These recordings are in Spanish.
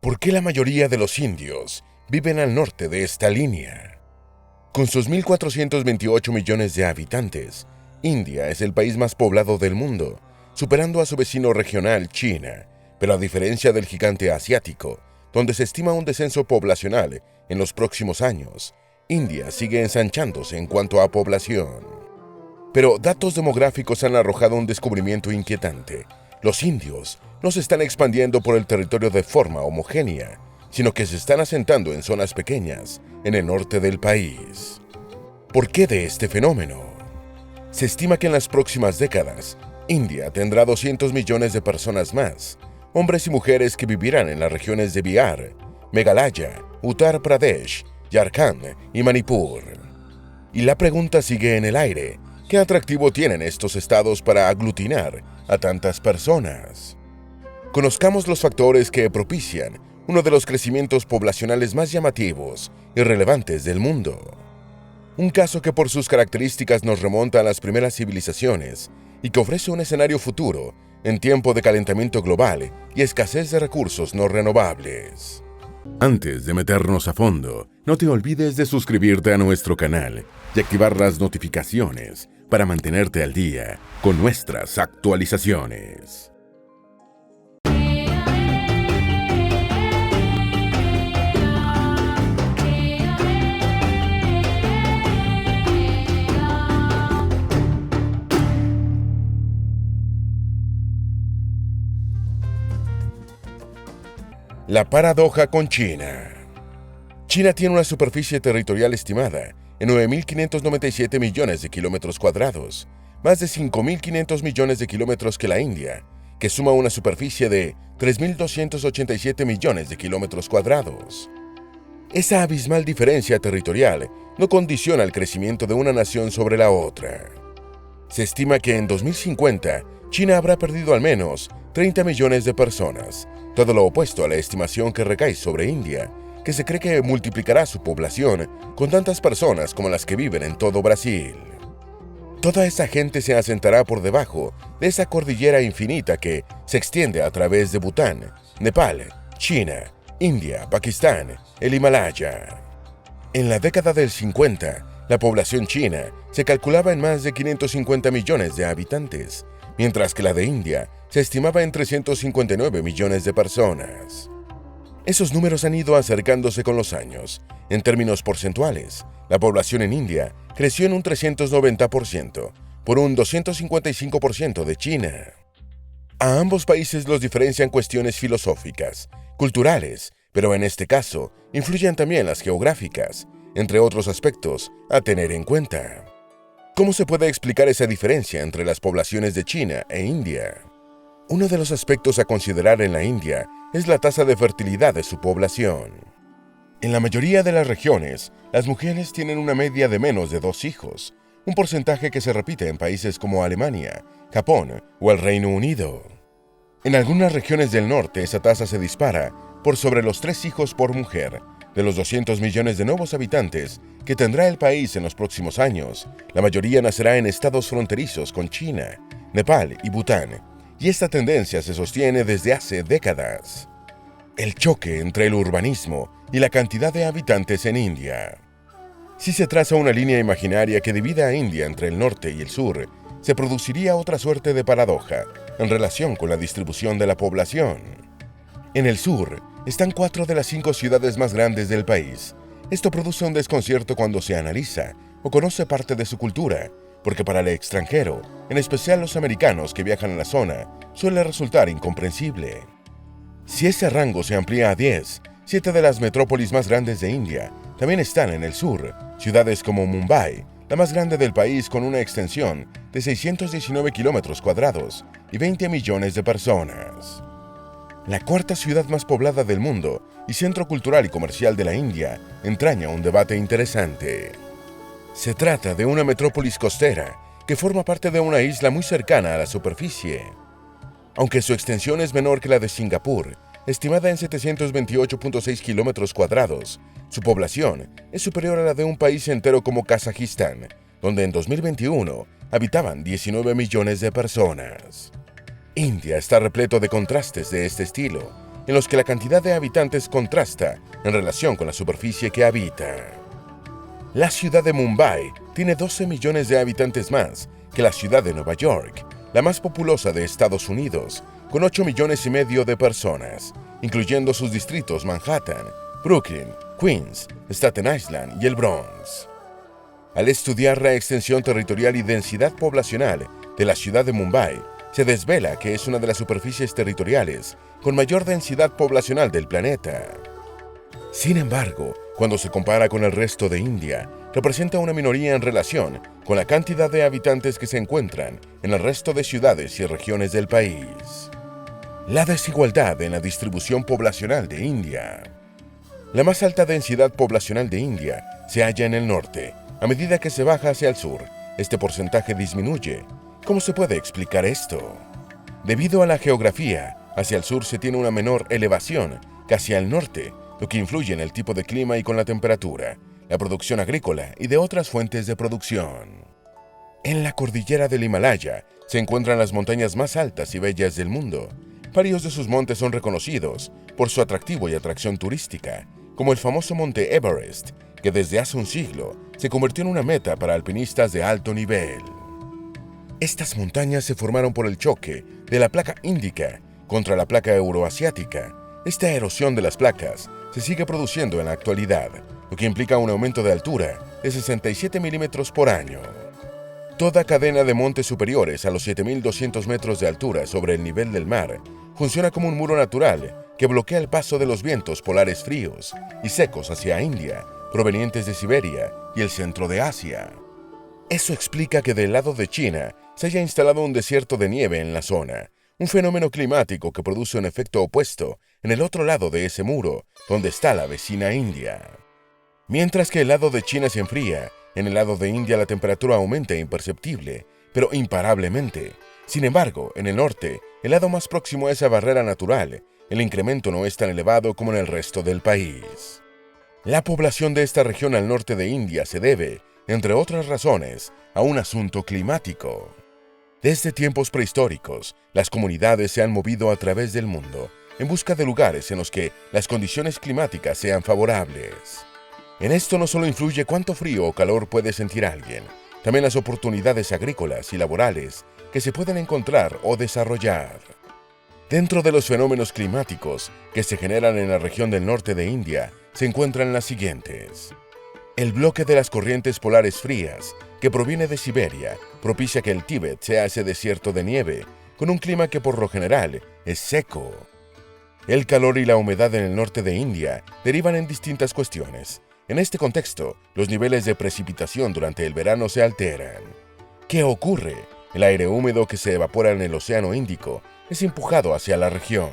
¿Por qué la mayoría de los indios viven al norte de esta línea? Con sus 1.428 millones de habitantes, India es el país más poblado del mundo, superando a su vecino regional, China, pero a diferencia del gigante asiático, donde se estima un descenso poblacional en los próximos años, India sigue ensanchándose en cuanto a población. Pero datos demográficos han arrojado un descubrimiento inquietante. Los indios no se están expandiendo por el territorio de forma homogénea, sino que se están asentando en zonas pequeñas en el norte del país. ¿Por qué de este fenómeno? Se estima que en las próximas décadas, India tendrá 200 millones de personas más, hombres y mujeres que vivirán en las regiones de Bihar, Meghalaya, Uttar Pradesh, Jharkhand y Manipur. Y la pregunta sigue en el aire: ¿qué atractivo tienen estos estados para aglutinar a tantas personas? Conozcamos los factores que propician uno de los crecimientos poblacionales más llamativos y relevantes del mundo. Un caso que por sus características nos remonta a las primeras civilizaciones y que ofrece un escenario futuro en tiempo de calentamiento global y escasez de recursos no renovables. Antes de meternos a fondo, no te olvides de suscribirte a nuestro canal y activar las notificaciones para mantenerte al día con nuestras actualizaciones. La paradoja con China. China tiene una superficie territorial estimada en 9.597 millones de kilómetros cuadrados, más de 5.500 millones de kilómetros que la India, que suma una superficie de 3.287 millones de kilómetros cuadrados. Esa abismal diferencia territorial no condiciona el crecimiento de una nación sobre la otra. Se estima que en 2050 China habrá perdido al menos 30 millones de personas, todo lo opuesto a la estimación que recae sobre India, que se cree que multiplicará su población con tantas personas como las que viven en todo Brasil. Toda esa gente se asentará por debajo de esa cordillera infinita que se extiende a través de Bután, Nepal, China, India, Pakistán, el Himalaya. En la década del 50, la población china se calculaba en más de 550 millones de habitantes, mientras que la de India se estimaba en 359 millones de personas. Esos números han ido acercándose con los años. En términos porcentuales, la población en India creció en un 390%, por un 255% de China. A ambos países los diferencian cuestiones filosóficas, culturales, pero en este caso influyen también las geográficas, entre otros aspectos a tener en cuenta. ¿Cómo se puede explicar esa diferencia entre las poblaciones de China e India? Uno de los aspectos a considerar en la India es la tasa de fertilidad de su población. En la mayoría de las regiones, las mujeres tienen una media de menos de 2 hijos, un porcentaje que se repite en países como Alemania, Japón o el Reino Unido. En algunas regiones del norte esa tasa se dispara por sobre los 3 hijos por mujer. De los 200 millones de nuevos habitantes que tendrá el país en los próximos años, la mayoría nacerá en estados fronterizos con China, Nepal y Bután, y esta tendencia se sostiene desde hace décadas. El choque entre el urbanismo y la cantidad de habitantes en India. Si se traza una línea imaginaria que divida a India entre el norte y el sur, se produciría otra suerte de paradoja en relación con la distribución de la población. En el sur están 4 de las 5 ciudades más grandes del país. Esto produce un desconcierto cuando se analiza o conoce parte de su cultura, porque para el extranjero, en especial los americanos que viajan a la zona, suele resultar incomprensible. Si ese rango se amplía a 10, 7 de las metrópolis más grandes de India también están en el sur, ciudades como Mumbai, la más grande del país con una extensión de 619 kilómetros cuadrados y 20 millones de personas. La cuarta ciudad más poblada del mundo y centro cultural y comercial de la India entraña un debate interesante. Se trata de una metrópolis costera que forma parte de una isla muy cercana a la superficie. Aunque su extensión es menor que la de Singapur, estimada en 728.6 kilómetros cuadrados, su población es superior a la de un país entero como Kazajistán, donde en 2021 habitaban 19 millones de personas. India está repleto de contrastes de este estilo, en los que la cantidad de habitantes contrasta en relación con la superficie que habita. La ciudad de Mumbai tiene 12 millones de habitantes más que la ciudad de Nueva York, la más populosa de Estados Unidos, con 8 millones y medio de personas, incluyendo sus distritos Manhattan, Brooklyn, Queens, Staten Island y el Bronx. Al estudiar la extensión territorial y densidad poblacional de la ciudad de Mumbai, se desvela que es una de las superficies territoriales con mayor densidad poblacional del planeta. Sin embargo, cuando se compara con el resto de India, representa una minoría en relación con la cantidad de habitantes que se encuentran en el resto de ciudades y regiones del país. La desigualdad en la distribución poblacional de India. La más alta densidad poblacional de India se halla en el norte. A medida que se baja hacia el sur, este porcentaje disminuye. ¿Cómo se puede explicar esto? Debido a la geografía, hacia el sur se tiene una menor elevación que hacia el norte, lo que influye en el tipo de clima y con la temperatura, la producción agrícola y de otras fuentes de producción. En la cordillera del Himalaya se encuentran las montañas más altas y bellas del mundo. Varios de sus montes son reconocidos por su atractivo y atracción turística, como el famoso monte Everest, que desde hace un siglo se convirtió en una meta para alpinistas de alto nivel. Estas montañas se formaron por el choque de la placa índica contra la placa euroasiática. Esta erosión de las placas se sigue produciendo en la actualidad, lo que implica un aumento de altura de 67 milímetros por año. Toda cadena de montes superiores a los 7.200 metros de altura sobre el nivel del mar funciona como un muro natural que bloquea el paso de los vientos polares fríos y secos hacia India, provenientes de Siberia y el centro de Asia. Eso explica que del lado de China se haya instalado un desierto de nieve en la zona, un fenómeno climático que produce un efecto opuesto en el otro lado de ese muro, donde está la vecina India. Mientras que el lado de China se enfría, en el lado de India la temperatura aumenta imperceptible, pero imparablemente. Sin embargo, en el norte, el lado más próximo a esa barrera natural, el incremento no es tan elevado como en el resto del país. La población de esta región al norte de India se debe, entre otras razones, a un asunto climático. Desde tiempos prehistóricos, las comunidades se han movido a través del mundo en busca de lugares en los que las condiciones climáticas sean favorables. En esto no solo influye cuánto frío o calor puede sentir alguien, también las oportunidades agrícolas y laborales que se pueden encontrar o desarrollar. Dentro de los fenómenos climáticos que se generan en la región del norte de India se encuentran las siguientes. El bloque de las corrientes polares frías, que proviene de Siberia, propicia que el Tíbet sea ese desierto de nieve, con un clima que por lo general es seco. El calor y la humedad en el norte de India derivan en distintas cuestiones. En este contexto, los niveles de precipitación durante el verano se alteran. ¿Qué ocurre? El aire húmedo que se evapora en el Océano Índico es empujado hacia la región.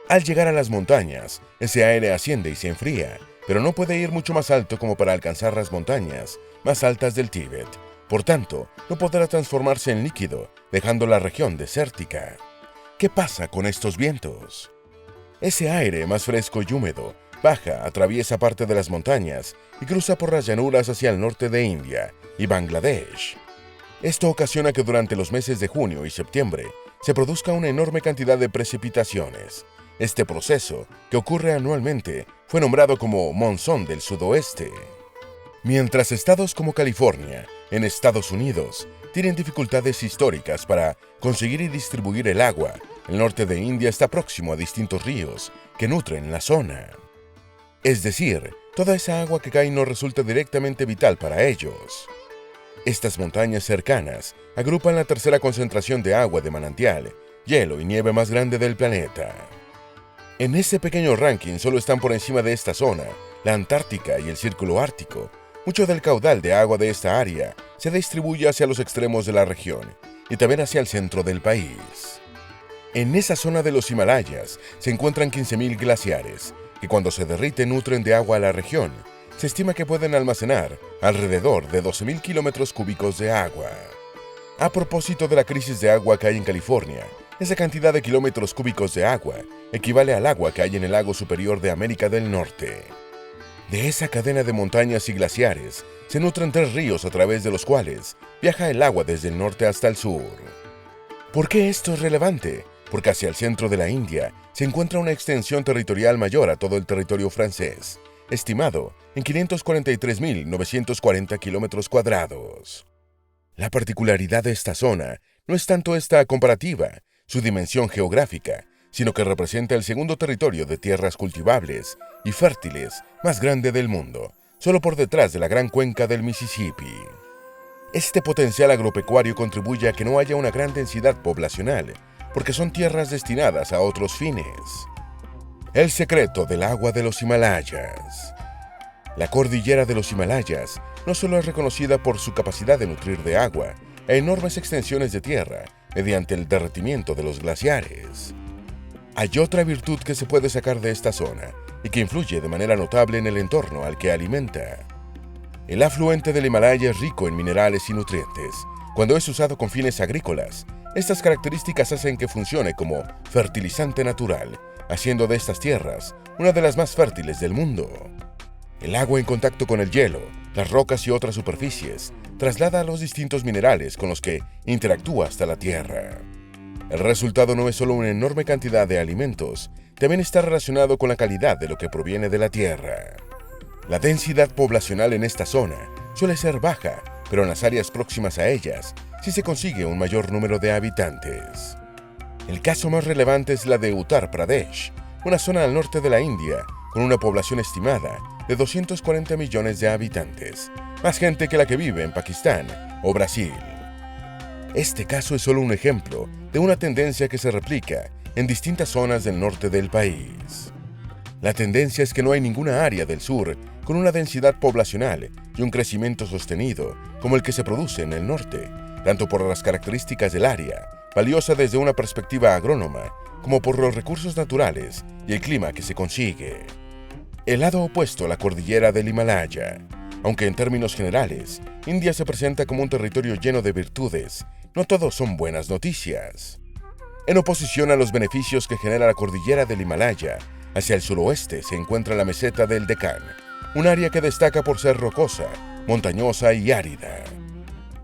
Al llegar a las montañas, ese aire asciende y se enfría, pero no puede ir mucho más alto como para alcanzar las montañas más altas del Tíbet. Por tanto, no podrá transformarse en líquido, dejando la región desértica. ¿Qué pasa con estos vientos? Ese aire más fresco y húmedo baja, atraviesa parte de las montañas y cruza por las llanuras hacia el norte de India y Bangladesh. Esto ocasiona que durante los meses de junio y septiembre se produzca una enorme cantidad de precipitaciones. Este proceso, que ocurre anualmente, fue nombrado como monzón del sudoeste. Mientras estados como California, en Estados Unidos, tienen dificultades históricas para conseguir y distribuir el agua, el norte de India está próximo a distintos ríos que nutren la zona. Es decir, toda esa agua que cae no resulta directamente vital para ellos. Estas montañas cercanas agrupan la tercera concentración de agua de manantial, hielo y nieve más grande del planeta. En ese pequeño ranking solo están por encima de esta zona la Antártica y el Círculo Ártico. Mucho del caudal de agua de esta área se distribuye hacia los extremos de la región y también hacia el centro del país. En esa zona de los Himalayas se encuentran 15.000 glaciares, que cuando se derriten nutren de agua a la región. Se estima que pueden almacenar alrededor de 12.000 kilómetros cúbicos de agua. A propósito de la crisis de agua que hay en California, esa cantidad de kilómetros cúbicos de agua equivale al agua que hay en el lago superior de América del Norte. De esa cadena de montañas y glaciares se nutren 3 ríos a través de los cuales viaja el agua desde el norte hasta el sur. ¿Por qué esto es relevante? porque hacia el centro de la India se encuentra una extensión territorial mayor a todo el territorio francés, estimado en 543.940 kilómetros cuadrados. La particularidad de esta zona no es tanto esta comparativa, su dimensión geográfica, sino que representa el segundo territorio de tierras cultivables y fértiles más grande del mundo, solo por detrás de la gran cuenca del Mississippi. Este potencial agropecuario contribuye a que no haya una gran densidad poblacional, porque son tierras destinadas a otros fines. El secreto del agua de los Himalayas. La cordillera de los Himalayas no solo es reconocida por su capacidad de nutrir de agua a enormes extensiones de tierra mediante el derretimiento de los glaciares. Hay otra virtud que se puede sacar de esta zona y que influye de manera notable en el entorno al que alimenta. El afluente del Himalaya es rico en minerales y nutrientes. Cuando es usado con fines agrícolas, estas características hacen que funcione como fertilizante natural, haciendo de estas tierras una de las más fértiles del mundo. El agua en contacto con el hielo, las rocas y otras superficies traslada los distintos minerales con los que interactúa hasta la tierra. El resultado no es solo una enorme cantidad de alimentos, también está relacionado con la calidad de lo que proviene de la tierra. La densidad poblacional en esta zona suele ser baja, pero en las áreas próximas a ellas sí se consigue un mayor número de habitantes. El caso más relevante es la de Uttar Pradesh, una zona al norte de la India, con una población estimada de 240 millones de habitantes, más gente que la que vive en Pakistán o Brasil. Este caso es solo un ejemplo de una tendencia que se replica en distintas zonas del norte del país. La tendencia es que no hay ninguna área del sur con una densidad poblacional y un crecimiento sostenido como el que se produce en el norte, tanto por las características del área, valiosa desde una perspectiva agrónoma, como por los recursos naturales y el clima que se consigue. El lado opuesto a la cordillera del Himalaya. Aunque en términos generales, India se presenta como un territorio lleno de virtudes, no todos son buenas noticias. En oposición a los beneficios que genera la cordillera del Himalaya, hacia el suroeste se encuentra la meseta del Deccan, un área que destaca por ser rocosa, montañosa y árida.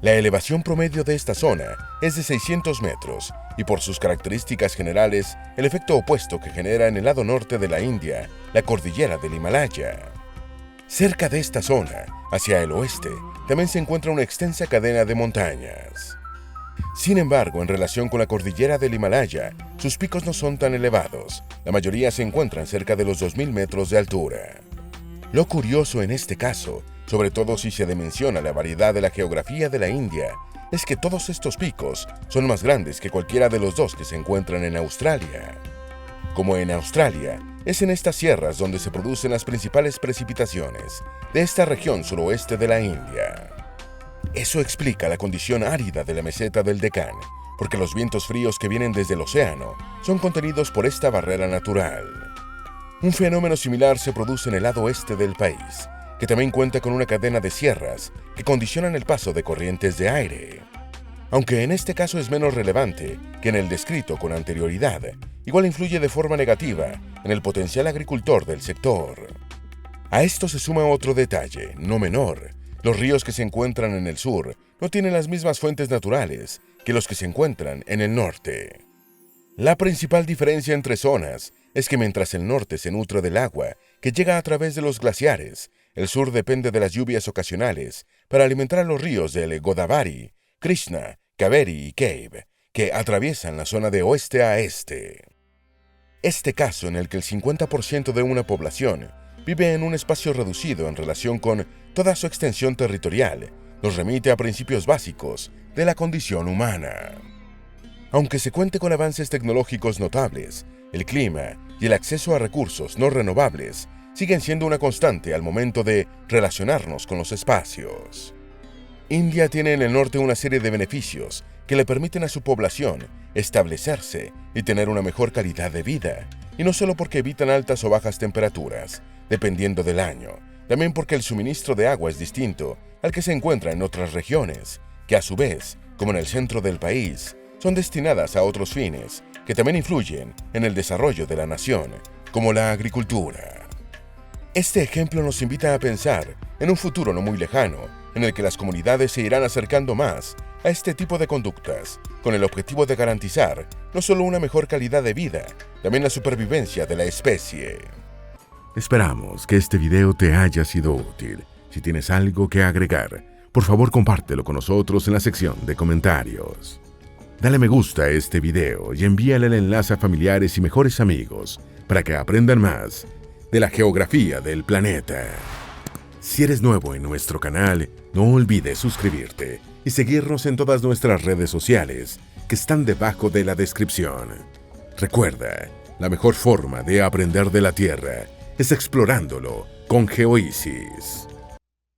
La elevación promedio de esta zona es de 600 metros y por sus características generales, el efecto opuesto que genera en el lado norte de la India, la cordillera del Himalaya. Cerca de esta zona, hacia el oeste, también se encuentra una extensa cadena de montañas. Sin embargo, en relación con la cordillera del Himalaya, sus picos no son tan elevados. La mayoría se encuentran cerca de los 2.000 metros de altura. Lo curioso en este caso, sobre todo si se dimensiona la variedad de la geografía de la India, es que todos estos picos son más grandes que cualquiera de los dos que se encuentran en Australia. Como en Australia, es en estas sierras donde se producen las principales precipitaciones de esta región suroeste de la India. Eso explica la condición árida de la meseta del Deccan, porque los vientos fríos que vienen desde el océano son contenidos por esta barrera natural. Un fenómeno similar se produce en el lado oeste del país, que también cuenta con una cadena de sierras que condicionan el paso de corrientes de aire. Aunque en este caso es menos relevante que en el descrito con anterioridad, igual influye de forma negativa en el potencial agricultor del sector. A esto se suma otro detalle, no menor. Los ríos que se encuentran en el sur no tienen las mismas fuentes naturales que los que se encuentran en el norte. La principal diferencia entre zonas es que mientras el norte se nutre del agua que llega a través de los glaciares, el sur depende de las lluvias ocasionales para alimentar a los ríos del Godavari, Krishna, Kaveri y Cave, que atraviesan la zona de oeste a este. Este caso en el que el 50% de una población vive en un espacio reducido en relación con toda su extensión territorial, nos remite a principios básicos de la condición humana. Aunque se cuente con avances tecnológicos notables, el clima y el acceso a recursos no renovables siguen siendo una constante al momento de relacionarnos con los espacios. India tiene en el norte una serie de beneficios que le permiten a su población establecerse y tener una mejor calidad de vida, y no solo porque evitan altas o bajas temperaturas, dependiendo del año, también porque el suministro de agua es distinto al que se encuentra en otras regiones, que a su vez, como en el centro del país, son destinadas a otros fines que también influyen en el desarrollo de la nación, como la agricultura. Este ejemplo nos invita a pensar en un futuro no muy lejano, en el que las comunidades se irán acercando más a este tipo de conductas, con el objetivo de garantizar no solo una mejor calidad de vida, también la supervivencia de la especie. Esperamos que este video te haya sido útil. Si tienes algo que agregar, por favor compártelo con nosotros en la sección de comentarios. Dale me gusta a este video y envíale el enlace a familiares y mejores amigos para que aprendan más de la geografía del planeta. Si eres nuevo en nuestro canal, no olvides suscribirte y seguirnos en todas nuestras redes sociales que están debajo de la descripción. Recuerda, la mejor forma de aprender de la Tierra es explorándolo con GeoEasy's.